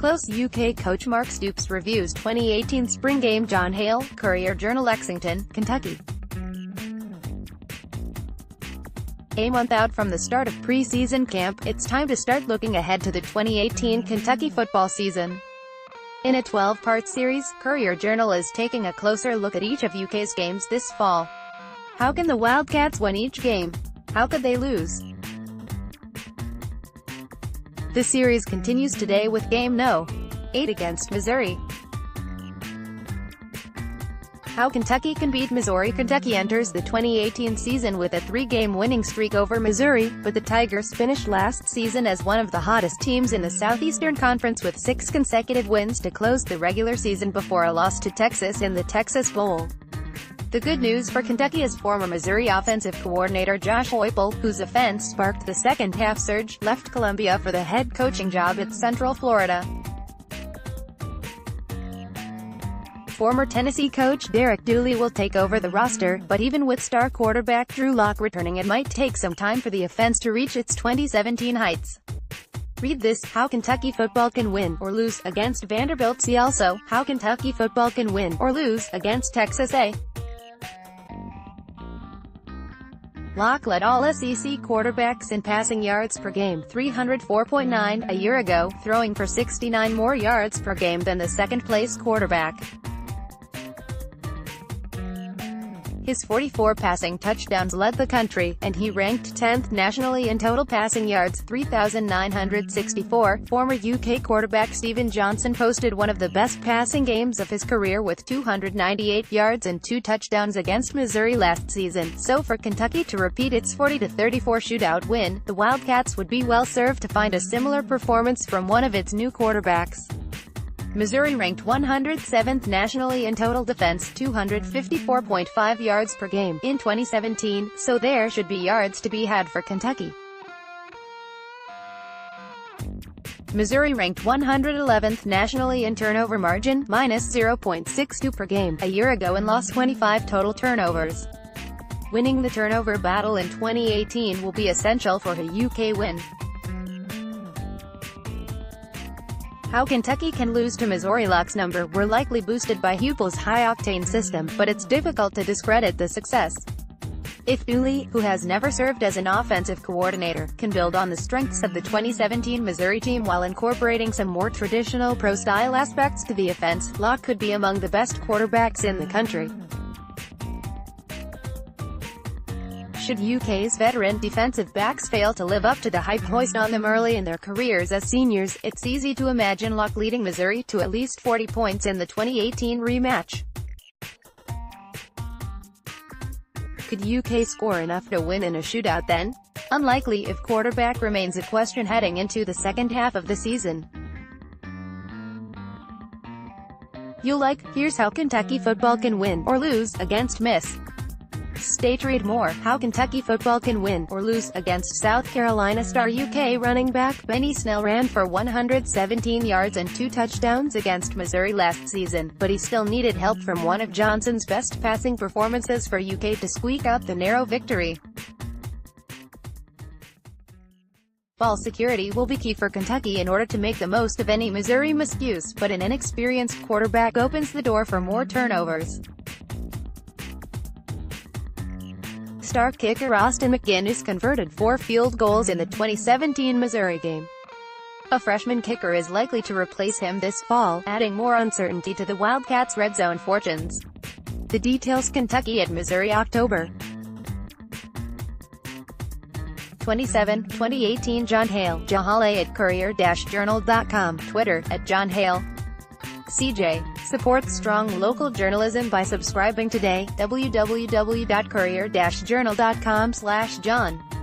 close. UK coach Mark Stoops reviews 2018 spring game. Jon Hale, Courier Journal, Lexington, Kentucky. A month out from the start of preseason camp, it's time to start looking ahead to the 2018 Kentucky football season. In a 12-part series, Courier Journal is taking a closer look at each of UK's games this fall. How can the Wildcats win each game? How could they lose? The series continues today with Game No. 8 against Missouri. How Kentucky can beat Missouri. Kentucky enters the 2018 season with a 3-game winning streak over Missouri, but the Tigers finished last season as one of the hottest teams in the Southeastern Conference with 6 consecutive wins to close the regular season before a loss to Texas in the Texas Bowl. The good news for Kentucky is former Missouri offensive coordinator Jon Hale, whose offense sparked the second-half surge, left Columbia for the head coaching job at Central Florida. Former Tennessee coach Derek Dooley will take over the roster, but even with star quarterback Drew Lock returning, it might take some time for the offense to reach its 2017 heights. Read this: how Kentucky football can win or lose against Vanderbilt. See also, how Kentucky football can win or lose against Texas A. Lock led all SEC quarterbacks in passing yards per game, 304.9, a year ago, throwing for 69 more yards per game than the second-place quarterback. His 44 passing touchdowns led the country, and he ranked 10th nationally in total passing yards, 3,964. Former UK quarterback Stephen Johnson posted one of the best passing games of his career with 298 yards and 2 touchdowns against Missouri last season. So for Kentucky to repeat its 40-34 shootout win, the Wildcats would be well served to find a similar performance from one of its new quarterbacks. Missouri ranked 107th nationally in total defense, 254.5 yards per game, in 2017, so there should be yards to be had for Kentucky. Missouri ranked 111th nationally in turnover margin, minus 0.62 per game, a year ago, and lost 25 total turnovers. Winning the turnover battle in 2018 will be essential for a UK win. How Kentucky can lose to Missouri. Lock's number were likely boosted by Heupel's high-octane system, but it's difficult to discredit the success. If Dooley, who has never served as an offensive coordinator, can build on the strengths of the 2017 Missouri team while incorporating some more traditional pro-style aspects to the offense, Lock could be among the best quarterbacks in the country. Should UK's veteran defensive backs fail to live up to the hype hoisted on them early in their careers as seniors, it's easy to imagine Lock leading Missouri to at least 40 points in the 2018 rematch. Could UK score enough to win in a shootout then? Unlikely if quarterback remains a question heading into the second half of the season. Here's how Kentucky football can win or lose against Miss. State. Read more: how Kentucky football can win or lose against South Carolina. Star UK running back Benny Snell ran for 117 yards and 2 touchdowns against Missouri last season, but he still needed help from one of Johnson's best passing performances for UK to squeak out the narrow victory. Ball security will be key for Kentucky in order to make the most of any Missouri miscues, but an inexperienced quarterback opens the door for more turnovers. Star kicker Austin McGinnis converted 4 field goals in the 2017 Missouri game. A freshman kicker is likely to replace him this fall, adding more uncertainty to the Wildcats' red zone fortunes. The details: Kentucky at Missouri, October 27, 2018. Jon Hale, Jon Hale at Courier-Journal.com, Twitter, @Jon Hale. CJ. Support strong local journalism by subscribing today. www.courier-journal.com/Jon.